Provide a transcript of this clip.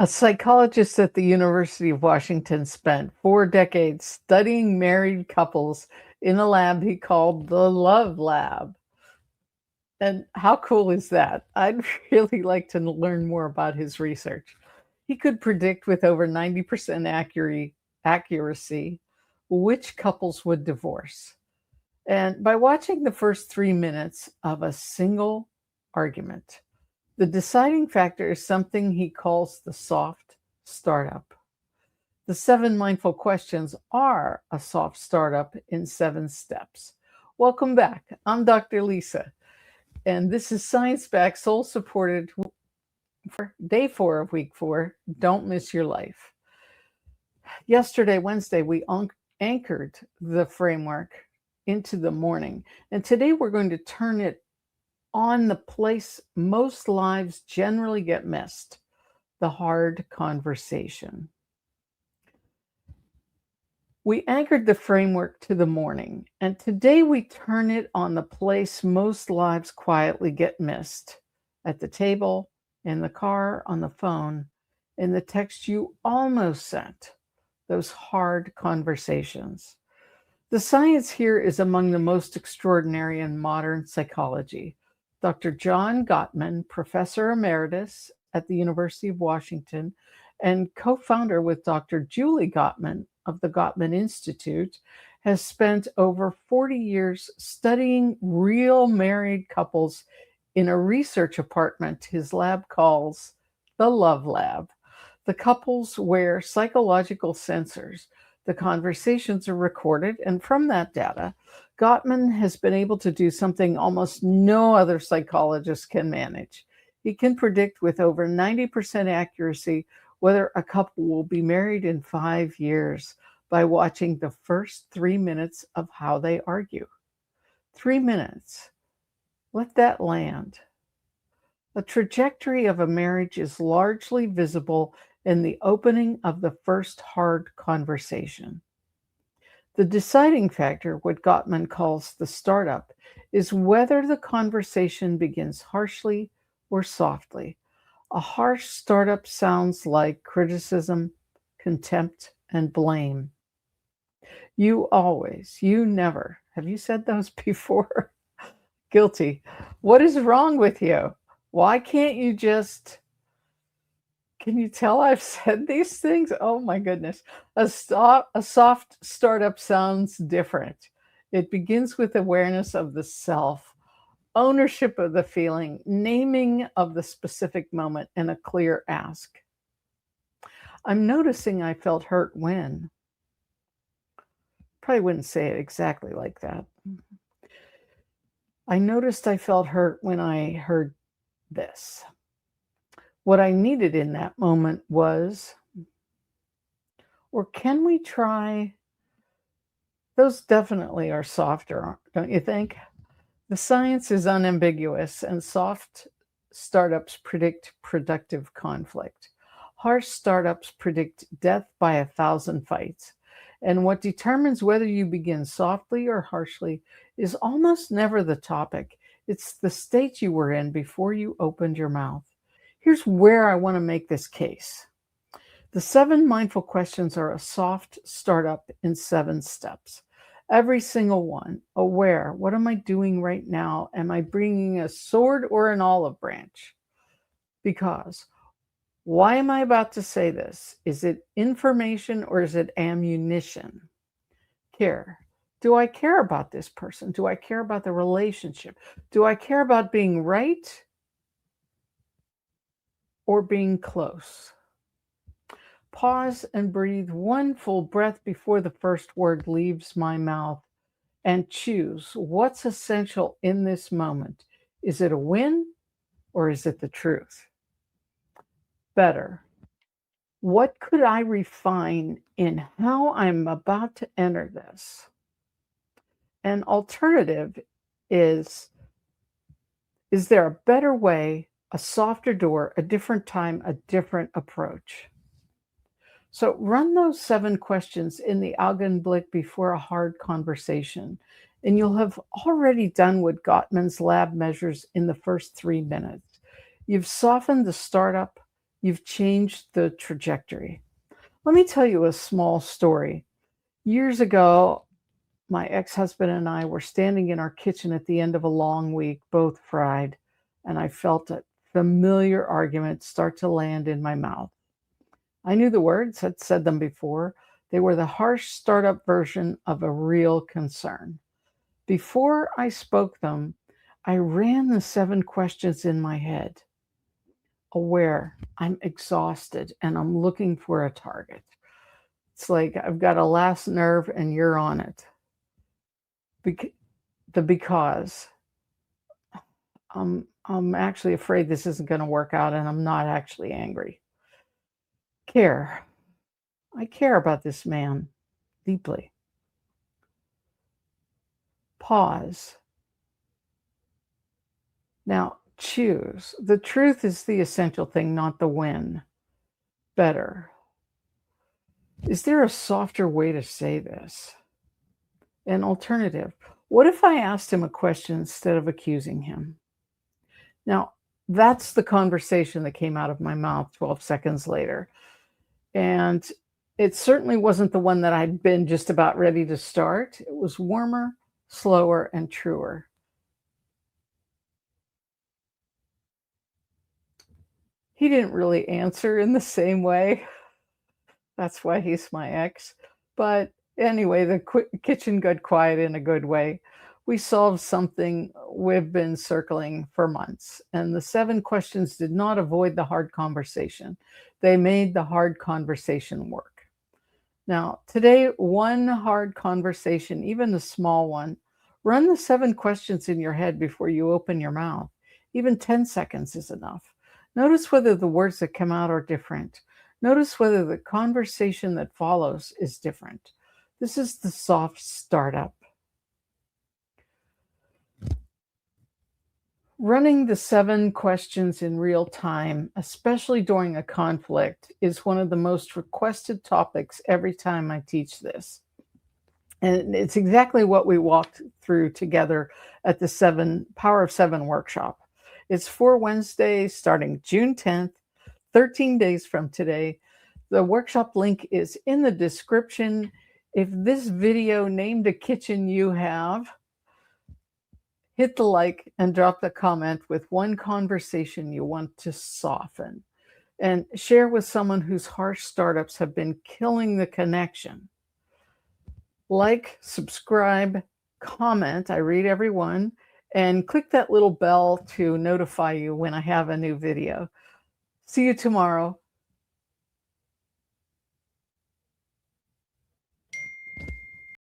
A psychologist at the University of Washington spent 4 decades studying married couples in a lab he called the Love Lab. And how cool is that? I'd really like to learn more about his research. He could predict with over 90% accuracy which couples would divorce. And by watching the first 3 minutes of a single argument, the deciding factor is something he calls the soft startup. The 7 mindful questions are a soft startup in 7 steps. Welcome back. I'm Dr. Lisa, and this is Science Back, soul supported for day 4 of week 4. Don't miss your life. Yesterday, Wednesday, we anchored the framework into the morning, and today we're going to turn it on the place most lives generally get missed, the hard conversation. We anchored the framework to the morning, and today we turn it on the place most lives quietly get missed, at the table, in the car, on the phone, in the text you almost sent, those hard conversations. The science here is among the most extraordinary in modern psychology. Dr. John Gottman, Professor Emeritus at the University of Washington and co-founder with Dr. Julie Gottman of the Gottman Institute, has spent over 40 years studying real married couples in a research apartment his lab calls the Love Lab. The couples wear psychological sensors. The conversations are recorded, and from that data, Gottman has been able to do something almost no other psychologist can manage. He can predict with over 90% accuracy whether a couple will be married in 5 years by watching the first 3 minutes of how they argue. 3 minutes. Let that land. The trajectory of a marriage is largely visible in the opening of the first hard conversation. The deciding factor, what Gottman calls the startup, is whether the conversation begins harshly or softly. A harsh startup sounds like criticism, contempt, and blame. You always, you never. Have you said those before? Guilty. What is wrong with you? Why can't you just... Can you tell I've said these things? Oh my goodness. A soft startup sounds different. It begins with awareness of the self, ownership of the feeling, naming of the specific moment, and a clear ask. I'm noticing I felt hurt when. Probably wouldn't say it exactly like that. I noticed I felt hurt when I heard this. What I needed in that moment was, or can we try? Those definitely are softer, don't you think? The science is unambiguous, and soft startups predict productive conflict. Harsh startups predict death by 1,000 fights. And what determines whether you begin softly or harshly is almost never the topic. It's the state you were in before you opened your mouth. Here's where I want to make this case. The 7 mindful questions are a soft startup in 7 steps. Every single one, aware, what am I doing right now? Am I bringing a sword or an olive branch? Because, why am I about to say this? Is it information or is it ammunition? Care. Do I care about this person? Do I care about the relationship? Do I care about being right or being close? Pause and breathe one full breath before the first word leaves my mouth and choose what's essential in this moment. Is it a win or is it the truth? Better. What could I refine in how I'm about to enter this? An alternative is there a better way, a softer door, a different time, a different approach? So run those 7 questions in the Augenblick before a hard conversation, and you'll have already done what Gottman's lab measures in the first 3 minutes. You've softened the startup, you've changed the trajectory. Let me tell you a small story. Years ago, my ex-husband and I were standing in our kitchen at the end of a long week, both fried, and I felt a familiar argument start to land in my mouth. I knew the words, had said them before. They were the harsh startup version of a real concern. Before I spoke them, I ran the 7 questions in my head. Aware, I'm exhausted, and I'm looking for a target. It's like I've got a last nerve and you're on it. Bec- because I'm actually afraid this isn't going to work out and I'm not actually angry. Care. I care about this man deeply. Pause. Now, choose. The truth is the essential thing, not the win. Better. Is there a softer way to say this? An alternative. What if I asked him a question instead of accusing him? Now, that's the conversation that came out of my mouth 12 seconds later. And it certainly wasn't the one that I'd been just about ready to start. It was warmer, slower, and truer. He didn't really answer in the same way. That's why he's my ex. But anyway, the kitchen got quiet in a good way. We solved something we've been circling for months. And the 7 questions did not avoid the hard conversation. They made the hard conversation work. Now, today, one hard conversation, even a small one, run the 7 questions in your head before you open your mouth. Even 10 seconds is enough. Notice whether the words that come out are different. Notice whether the conversation that follows is different. This is the soft startup. Running the 7 questions in real time, especially during a conflict, is one of the most requested topics every time I teach this. And it's exactly what we walked through together at the Power of 7 workshop. It's 4 Wednesdays starting June 10th, 13 days from today. The workshop link is in the description. If this video named a kitchen you have, hit the like and drop the comment with one conversation you want to soften. And share with someone whose harsh startups have been killing the connection. Like, subscribe, comment. I read every one. And click that little bell to notify you when I have a new video. See you tomorrow.